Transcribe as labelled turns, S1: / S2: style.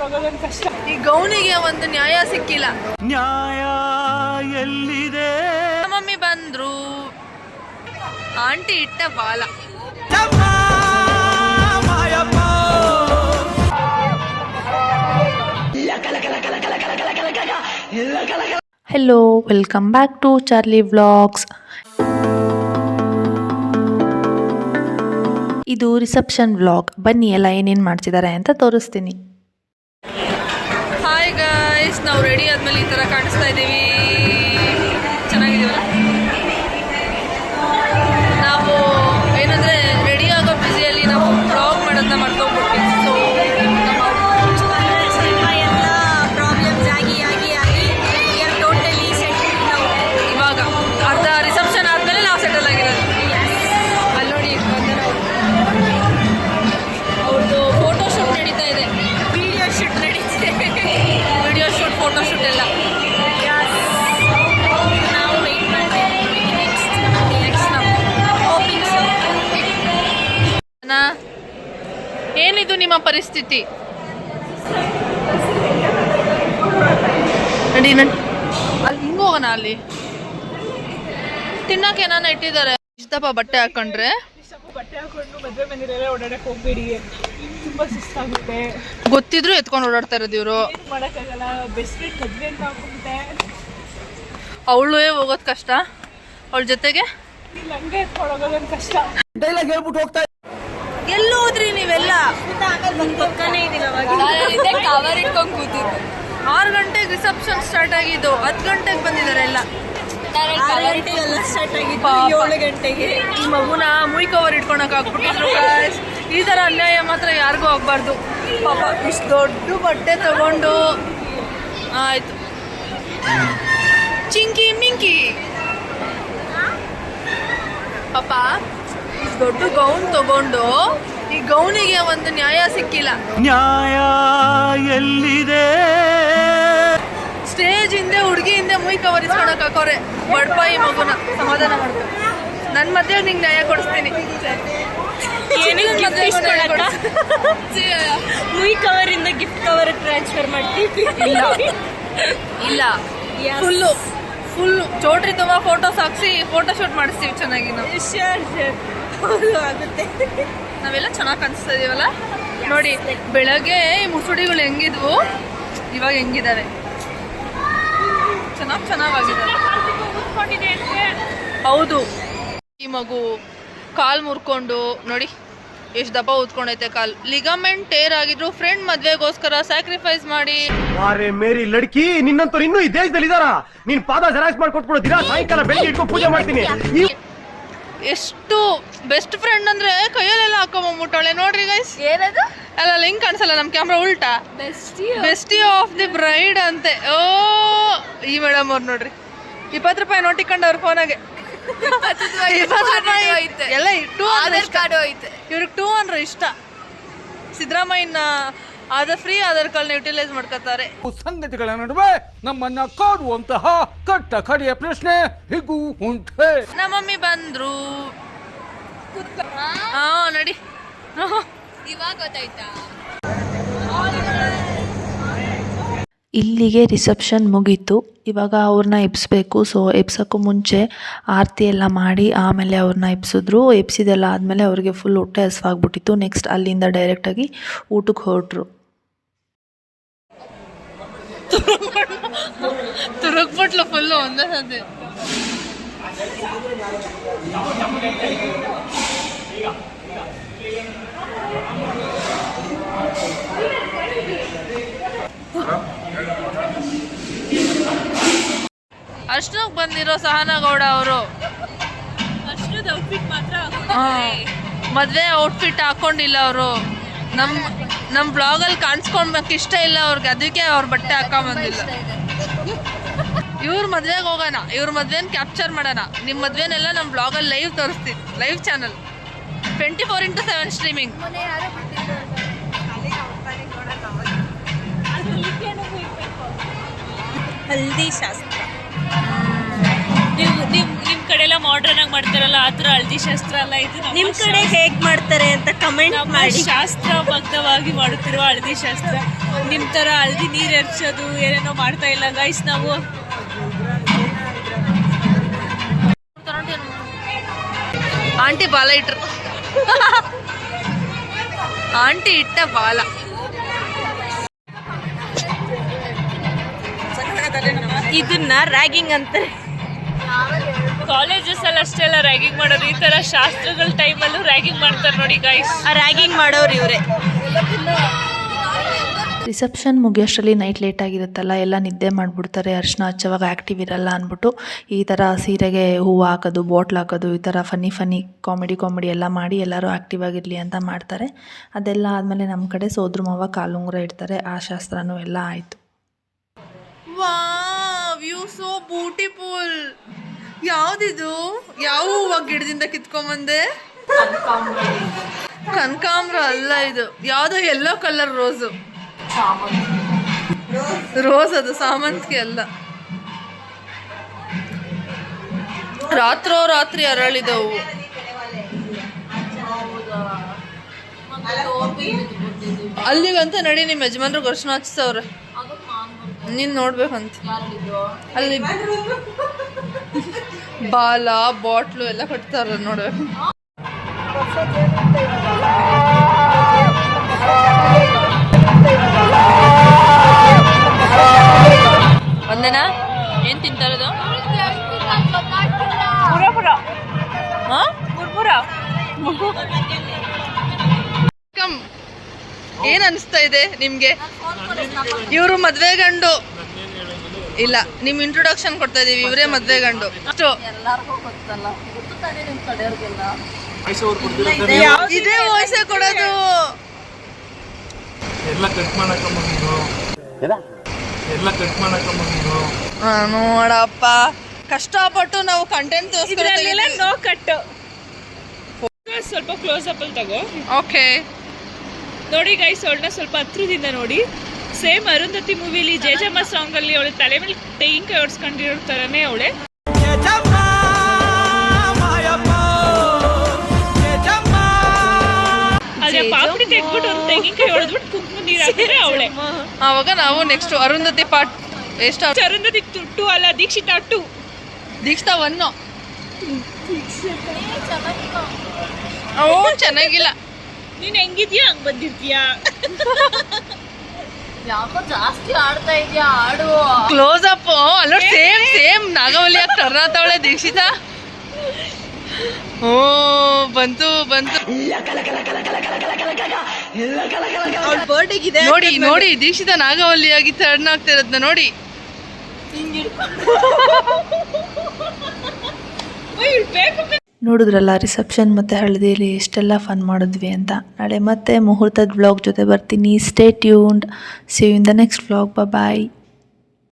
S1: ಎತ್ಕೊಂಡೋಗೋದೊಂದು ಕಷ್ಟ.
S2: ಈ ಗೌನಿಗೆ ಒಂದು ನ್ಯಾಯ ಸಿಕ್ಕಿಲ್ಲ.
S3: ನ್ಯಾಯ ಎಲ್ಲಿದೆ?
S2: ಮಮ್ಮಿ ಬಂದ್ರು, ಆಂಟಿ ಇಟ್ಟ ಬಾಲ.
S4: Hello, welcome back to Charlie vlogs. ಇದು ರಿಸೆಪ್ಷನ್ ವ್ಲಾಗ್. ಬನ್ನಿ ಎಲ್ಲ ಏನೇನು ಮಾಡ್ತಿದ್ದಾರೆ ಅಂತ ತೋರಿಸ್ತೀನಿ.
S2: ಹಾಯ್ ಗೈಸ್, ನಾವು ರೆಡಿ ಆದ್ಮೇಲೆ ಈ ಥರ ಕಾಣಿಸ್ತಾ ಇದ್ದೀವಿ. ಚೆನ್ನಾಗಿದ್ದೀವಲ್ಲ? ನಾವು ಏನಂದರೆ ರೆಡಿ ಆಗೋ ಬ್ಯುಸಿಯಲ್ಲಿ ನಾವು ವ್ಲಾಗ್ ಮಾಡೋದನ್ನ ಮಾಡ್ಕೊಂಡ್ಬಿಟ್ವಿ. ಸೊ
S5: ಸ್ವಲ್ಪ ಎಲ್ಲ ಪ್ರಾಬ್ಲಮ್ಸ್ ಆಗಿ ಟೋಟಲಿ ಸೆಟಲ್.
S2: ಇವಾಗ ಅರ್ಧ ರಿಸೆಪ್ಷನ್ ಆದಮೇಲೆ ನಾವು ಸೆಟಲ್ ಆಗಿರೋದು. ಅಲ್ಲಿ ನೋಡಿ ಅವ್ರದ್ದು ಫೋಟೋ ಶೂಟ್ ನಡೀತಾ ಇದೆ,
S5: ವಿಡಿಯೋ ಶೂಟ್ ನಡೀತಿದೆ.
S2: ವಿಡಿಯೋ ಶೂಟ್, ಫೋಟೋ ಶೂಟ್ ಎಲ್ಲ.
S5: ನಾವು ವೆಯ್ಟ್ ಮಾಡ್ತೀವಿ ನೆಕ್ಸ್ಟ್ ಹೋಪಿಂಗ್ ಶೋ.
S2: ಏನಿದು ನಿಮ್ಮ ಪರಿಸ್ಥಿತಿ? ನಡಿ ನಡಿ, ಅಲ್ಲಿ ಹಿಂಗೆ ಹೋಗೋಣ. ಅಲ್ಲಿ ತಿನ್ನಕ್ಕೆ ಏನಾನ ಇಟ್ಟಿದ್ದಾರೆ. ಇಷ್ಟಪ್ಪ ಬಟ್ಟೆ ಹಾಕೊಂಡ್ರೆ
S1: ಬಟ್ಟೆ ಹಾಕೊಂಡು ಮದುವೆ ಮನೆಯಲ್ಲೆಲ್ಲ ಓಡಾಡಕ್ಕೆ ಹೋಗ್ಬೇಡಿ, ತುಂಬ ಸುಸ್ತಾಗುತ್ತೆ.
S2: ಗೊತ್ತಿದ್ರು ಎತ್ಕೊಂಡು ಓಡಾಡ್ತಾ ಇರೋದು ಇವರು.
S1: ಮಾಡೋಕ್ಕಾಗಲ್ಲ. ಬೆಸ್ಟ್ ಫ್ರೆಂಡ್ ಮದುವೆ ಅಂತ ಹಾಕೊಂಡ್ಬಿಟ್ಟೆ.
S2: ಅವಳು ಹೋಗೋದು ಕಷ್ಟ, ಅವಳ ಜೊತೆಗೆ
S1: ಇಲ್ಲಿ ಹಂಗೆ ಎತ್ಕೊಂಡೋಗೋದೊಂದು ಕಷ್ಟ.
S3: ಡೈಲಾಗ್ ಹೇಳ್ಬಿಟ್ಟು ಹೋಗ್ತಾ
S2: ಎಲ್ಲಿ ಹೋದ್ರಿ ನೀವೆಲ್ಲ?
S5: ಪಕ್ಕನೇ ಇದಿಲ್ಲ
S2: ಕವರ್ ಇಟ್ಕೊಂಡು ಕೂತಿದ್ರು. 6 ಗಂಟೆಗೆ ರಿಸೆಪ್ಷನ್ ಸ್ಟಾರ್ಟ್ ಆಗಿದ್ದು, 10 ಗಂಟೆಗೆ ಬಂದಿದ್ದಾರೆ ಎಲ್ಲ.
S5: 6 ಗಂಟೆಗೆಲ್ಲ ಸ್ಟಾರ್ಟ್ ಆಗಿದ್ದು, 7 ಗಂಟೆಗೆ
S2: ಈ ಮಗುನ ಮುಯ್ ಕವರ್ ಇಟ್ಕೊಳಕ್ ಆಗ್ಬಿಟ್ಟಿದ್ರು. ಈ ಥರ ಅನ್ಯಾಯ ಮಾತ್ರ ಯಾರಿಗೂ ಆಗ್ಬಾರ್ದು. ಪಾಪ ಇಷ್ಟು ದೊಡ್ಡ ಬಟ್ಟೆ ತಗೊಂಡು ಆಯ್ತು ಚಿಂಕಿ ಮಿಂಕಿ. ಪಾಪ ಇಷ್ಟು ದೊಡ್ಡ ಗೌನ್ ತಗೊಂಡು ಈ ಗೌನಿಗೆ ಒಂದು ನ್ಯಾಯ ಸಿಕ್ಕಿಲ್ಲ.
S3: ನ್ಯಾಯ ಎಲ್ಲಿದೆ?
S2: ಸ್ಟೇಜ್ ಹಿಂದೆ ಹುಡುಗಿ ಹಿಂದೆ ಮುಯ್ ಕವರ್ ಇಸ್ಕೊಳಕ್ ಹಾಕೋರೆ. ಬಡ್ಪ ಈ ಮಗುನ ಸಮಾಧಾನ ಮಾಡ್ಕೊ. ನನ್ನ ಮದುವೆ ನಿಂಗೆ ನ್ಯಾಯ ಕೊಡಿಸ್ತೀನಿ.
S5: ಮುಯ್ ಕವರ್ ಇಂದ ಗಿಫ್ಟ್ ಕವರ್ ಟ್ರಾನ್ಸ್ಫರ್ ಮಾಡ್ತೀವಿ.
S2: ಇಲ್ಲ, ಫುಲ್ಲು ಚೋಟ್ರಿ ತುಂಬ ಫೋಟೋಸ್ ಹಾಕ್ಸಿ ಫೋಟೋ ಶೂಟ್ ಮಾಡಿಸ್ತೀವಿ ಚೆನ್ನಾಗಿ ನಾವು.
S5: ಹೌದು, ಆಗುತ್ತೆ.
S2: ನಾವೆಲ್ಲ ಚೆನ್ನಾಗಿ ಕಾಣಿಸ್ತಾ ಇದೀವಲ್ಲ ನೋಡಿ. ಬೆಳಗ್ಗೆ ಈ ಮುಸುಡಿಗಳು ಹೆಂಗಿದ್ವು, ಇವಾಗ ಹೆಂಗಿದಾವೆ. ಚೆನ್ನಾಗಿದ್ದಾವೆ. ಹೌದು, ಈ ಮಗು ಕಾಲ್ ಮುರ್ಕೊಂಡು ನೋಡಿ ಎಷ್ಟು ದಪ್ಪ ಉತ್ಕೊಂಡೈತೆ ಕಾಲ್. ಲಿಗಮೆಂಟ್ ಟೇರ್ ಆಗಿದ್ರು ಫ್ರೆಂಡ್ ಮದ್ವೆಗೋಸ್ಕರ ಸ್ಯಾಕ್ರಿಫೈಸ್ ಮಾಡಿ.
S6: ಅರೆ ಮೇರಿ ಲಡ್ಕಿ, ನಿನ್ನಂತವ್ರು ಇನ್ನೂ ಈ ದೇಶದಲ್ಲಿ ಇದಾರ? ನೀನ್ ಪಾದ ಜೆರಾಕ್ಸ್ ಮಾಡ್ಕೊಟ್ಬಿಡು. ದಿನ ಸಾಯಂಕಾಲ ಬೆಳಿಗ್ಗೆ ಇಟ್ಕೊಂಡು ಪೂಜೆ ಮಾಡ್ತೀನಿ.
S2: ಎಷ್ಟು ಬೆಸ್ಟ್ ಫ್ರೆಂಡ್ ಅಂದ್ರೆ ಕೈಯಲ್ಲೆಲ್ಲ ಹಾಕೊಂಡ್ಬಿಟ್ಟವಳೆ ನೋಡ್ರಿ ಗೈಸ್.
S5: ಏನದು?
S2: ಅಲ್ಲ ಲಿಂಕ್ ಕಾಣಿಸಲ್ಲ ನಮ್ಮ ಕ್ಯಾಮ್ರಾ ಉಲ್ಟಾ. ಬೆಸ್ಟಿ ಆಫ್ ದಿ ಬ್ರೈಡ್ ಅಂತೆ. ಓ ಈ ಮೇಡಮ್ ಅವ್ರು ನೋಡ್ರಿ, 20 ರೂಪಾಯಿ ನೋಟ್ ಇಟ್ಕೊಂಡವ್ರ ಫೋನಾಗೆ. 20 ರೂಪಾಯಿ ಎಲ್ಲ 2 ಆಧಾರ್ ಕಾರ್ಡು ಐತೆ ಇವ್ರಿಗೆ. 2 ಅಂದ್ರೆ ಇಷ್ಟ. ಸಿದ್ದರಾಮಯ್ಯನ ಆದ ಫ್ರೀ ಆಧಾರ್ ಕಾರ್ಡ್ನ ಯುಟಿಲೈಸ್ ಮಾಡ್ಕೋತಾರೆ.
S7: ಸಂಗತಿಗಳ ನಡುವೆ ನಮ್ಮನ್ನ ಕಾಡುವಂತಹ ಕಟ್ಟ ಕಡೆಯ ಪ್ರಶ್ನೆ ಹೀಗೂ ಉಂಟೆ.
S2: ನಮ್ಮ ಮಮ್ಮಿ ಬಂದ್ರು. ನಡಿ.
S5: ಇವಾಗ ಗೊತ್ತಾಯ್ತಾ?
S4: ಇಲ್ಲಿಗೆ ರಿಸೆಪ್ಷನ್ ಮುಗೀತು. ಇವಾಗ ಅವ್ರನ್ನ ಎಬ್ಸ್ಬೇಕು. ಸೊ ಎಬ್ಸೋಕ್ಕೂ ಮುಂಚೆ ಆರತಿ ಎಲ್ಲ ಮಾಡಿ ಆಮೇಲೆ ಅವ್ರನ್ನ ಎಬ್ಸಿದ್ರು. ಎಬ್ಸಿದೆಲ್ಲ ಆದಮೇಲೆ ಅವ್ರಿಗೆ ಫುಲ್ ಹೊಟ್ಟೆ ಹಸಿವಾಗ್ಬಿಟ್ಟಿತ್ತು. ನೆಕ್ಸ್ಟ್ ಅಲ್ಲಿಂದ ಡೈರೆಕ್ಟಾಗಿ ಊಟಕ್ಕೆ ಹೊರಟ್ರು.
S2: ತುರುಕ್ಬಿಟ್ಲು ಫುಲ್ಲು ಒಂದೇ ಸತಿ. ಅಷ್ಟಕ್ಕೆ ಬಂದಿರೋ ಸಹನಾ ಗೌಡ ಅವರು ಮದ್ವೆ ಔಟ್ಫಿಟ್ ಹಾಕೊಂಡಿಲ್ಲ ಅವರು. ನಮ್ಮ ಬ್ಲಾಗಲ್ಲಿ ಕಾಣಿಸ್ಕೊಳ್ಬೇಕು ಇಷ್ಟ ಇಲ್ಲ ಅವ್ರಿಗೆ, ಅದಕ್ಕೆ ಅವ್ರ ಬಟ್ಟೆ ಹಾಕೊಂಬಂದಿಲ್ಲ. ಇವ್ರ ಮದ್ವೆಗೆ ಹೋಗೋಣ, ಇವ್ರ ಮದ್ವೆನ ಕ್ಯಾಪ್ಚರ್ ಮಾಡೋಣ. ನಿಮ್ಮ ಮದ್ವೆನೆಲ್ಲ ನಮ್ಮ ಬ್ಲಾಗಲ್ಲಿ ಲೈವ್ ತೋರಿಸ್ತೀವಿ. Live channel 24x7 streaming.
S5: Haldi ಶಾಸ್ತ್ರ. ನಿಮ್ಮ ಕಡೆ ಎಲ್ಲ ಮಾಡರ್ನ್ ಆಗಿ ಮಾಡ್ತಾರಲ್ಲ ಆ ಥರ ಹಳದಿ ಶಾಸ್ತ್ರ ಅಲ್ಲ ಇದು. ನಿಮ್ಮ ಕಡೆ ಹೇಗೆ ಮಾಡ್ತಾರೆ ಅಂತ ಕಮೆಂಟ್ ಮಾಡಿ. ಶಾಸ್ತ್ರಬದ್ಧವಾಗಿ ಮಾಡುತ್ತಿರುವ ಹಳದಿ ಶಾಸ್ತ್ರ. ನಿಮ್ಮ ಥರ ಹಳದಿ ನೀರು ಎರಚೋದು ಏನೇನೋ ಮಾಡ್ತಾ ಇಲ್ಲ ಗೈಸ್ ನಾವು.
S2: ಆಂಟಿ ಬಾಲ ಇಟ್ರು. ಆಂಟಿ ಇಟ್ಟ ಬಾಲ.
S5: ಇದನ್ನ ರ್ಯಾಗಿಂಗ್ ಅಂತಾರೆ. ಕಾಲೇಜಸ್ ಅಲ್ಲಿ ಅಷ್ಟೆಲ್ಲ ರ್ಯಾಗಿಂಗ್ ಮಾಡೋರು, ಈ ತರ ಶಾಸ್ತ್ರಗಳ ಟೈಮಲ್ಲೂ ರ್ಯಾಗಿಂಗ್ ಮಾಡ್ತಾರೆ ನೋಡಿ ಗೈಸ್. ಆ ರ್ಯಾಗಿಂಗ್ ಮಾಡೋರು ಇವರೇ.
S4: ರಿಸೆಪ್ಷನ್ ಮುಗಿಯೋಷ್ಟರಲ್ಲಿ ನೈಟ್ ಲೇಟ್ ಆಗಿರುತ್ತಲ್ಲ, ಎಲ್ಲ ನಿದ್ದೆ ಮಾಡಿಬಿಡ್ತಾರೆ. ಅರ್ಶಿನ ಹಚ್ಚೋವಾಗ ಆ್ಯಕ್ಟಿವ್ ಇರಲ್ಲ ಅಂದ್ಬಿಟ್ಟು ಈ ಥರ ಸೀರೆಗೆ ಹೂವು ಹಾಕೋದು, ಬಾಟ್ಲ್ ಹಾಕೋದು, ಈ ಥರ ಫನ್ನಿ ಕಾಮಿಡಿ ಎಲ್ಲ ಮಾಡಿ ಎಲ್ಲರೂ ಆ್ಯಕ್ಟಿವ್ ಆಗಿರಲಿ ಅಂತ ಮಾಡ್ತಾರೆ. ಅದೆಲ್ಲ ಆದಮೇಲೆ ನಮ್ಮ ಕಡೆ ಸೋದ್ರ ಮಾವ ಕಾಲುಂಗುರ ಇಡ್ತಾರೆ. ಆ ಶಾಸ್ತ್ರನೂ ಎಲ್ಲ ಆಯಿತು.
S2: Wow, you so beautiful. ಯಾವ್ದಿದು? ಯಾವ ಹೂವ ಗಿಡದಿಂದ ಕಿತ್ಕೊಂಬಂದೆ? ಕನಕಾಂಬ್ರ ಅಲ್ಲ, ಇದು ಯಾವುದೋ ಯೆಲ್ಲೋ ಕಲರ್ ರೋಸು. ರೋಸ್ ಅದು, ಸಾಮಂತಿಗೆ ಅಲ್ಲ. ರಾತ್ರಿ ಅರಳಿದವು. ಅಲ್ಲಿಗಂತ ನಡಿ, ನಿಮ್ಮ ಯಜಮಾನ್ರು ಘರ್ಷಣ ಹಚ್ತವ್ರೆ, ನೀನ್ ನೋಡ್ಬೇಕಂತ. ಅಲ್ಲಿ ಬಾಲ ಬಾಟ್ಲು ಎಲ್ಲ ಕಟ್ತಾರ ನೋಡ್ಬೇಕು.
S5: ಒಂದನ ಏನ್ ತಿಂತಾರದು?
S2: ಏನ್ ಅನಿಸ್ತಾ ಇದೆ ನಿಮ್ಗೆ? ಇವರು ಮದ್ವೆ ಗಂಡು ಇಲ್ಲ, ನಿಮ್ ಇಂಟ್ರೊಡಕ್ಷನ್ ಕೊಡ್ತಾ ಇದೀವಿ. ಇವರೇ ಮದ್ವೆ ಗಂಡು. ಅಷ್ಟು ಇದೇ ವಯಸ್ಸೇ ಕೊಡೋದು. ನೋಡಪ್ಪ, ಕಷ್ಟಪಟ್ಟು ನಾವು ಕಂಟೆಂಟ್
S5: ನೋ ಕಟ್ಟು. ಸ್ವಲ್ಪ ಕ್ಲೋಸ್ ಅಪ್ ಅಲ್ಲಿ ತಗೋ.
S2: ಓಕೆ,
S5: ನೋಡಿ ಗೈಸ್, ಅವಳನ್ನ ಸ್ವಲ್ಪ ಹತ್ರದಿಂದ ನೋಡಿ. ಸೇಮ್ ಅರುಂಧತಿ ಮೂವಿಲಿ ಜೇಜಮ್ಮ ಸಾಂಗ್ ಅಲ್ಲಿ ಅವಳು ತಲೆ ಮೇಲೆ ತೆಂಗಿನಕಾಯಿ ಹೊಡ್ಸ್ಕೊಂಡಿರೋ ತರನೇ ಅವಳೆ. ಅದೇ ಪಾಪಡಿ ತೆಗ್ಬಿಟ್ಟು ಒಂದು ತೆಂಗಿನಕಾಯಿ ಹೊಡೆದ್ಬಿಟ್ಟು ಕುಂಕುಮ ನೀರು ಹಾಕಿದ್ರೆ ಅವಳೆ.
S2: ಆವಾಗ ನಾವು ನೆಕ್ಸ್ಟ್ ಅರುಂಧತಿ ಪಾರ್ಟ್ ಎಷ್ಟು?
S5: ಅರುಂಧತಿ 2 ಅಲ್ಲ, ದೀಕ್ಷಿತಾ 2.
S2: ದೀಕ್ಷಿತಾ 1. ಓ ಚೆನ್ನಾಗಿಲ್ಲ.
S5: ನೀನ್ ಹೆಂಗಿದ್ಯಾ ಹಂಗ್ ಬಂದಿರ್ತೀಯಾ.
S8: ಯಾಕೋ ಜಾಸ್ತಿ ಆಡ್ತಾ ಇದೆಯಾ ಆಡು.
S2: Close up. ಅಲ್ಲ, ಸೇಮ್ ನಾಗವಲ್ಲಿ ಟರ್ನ್ ಆತವಳೆ ದೀಕ್ಷಿತಾ. ಓ ಬಂತು. ನೋಡಿ ದೀಕ್ಷಿತಾ ನಾಗವಲ್ಲಿಯಾಗಿ ಟರ್ನ್ ಆಗ್ತಿರೋದ್ನ ನೋಡಿ.
S4: ನೋಡಿದ್ರಲ್ಲ ರಿಸೆಪ್ಷನ್ ಮತ್ತು ಹಳದಿಯಲ್ಲಿ ಎಷ್ಟೆಲ್ಲ ಫನ್ ಮಾಡಿದ್ವಿ ಅಂತ. ನಾಳೆ ಮತ್ತೆ ಮುಹೂರ್ತದ ವ್ಲಾಗ್ ಜೊತೆ ಬರ್ತೀನಿ. Stay tuned. See you in the next vlog. Bye.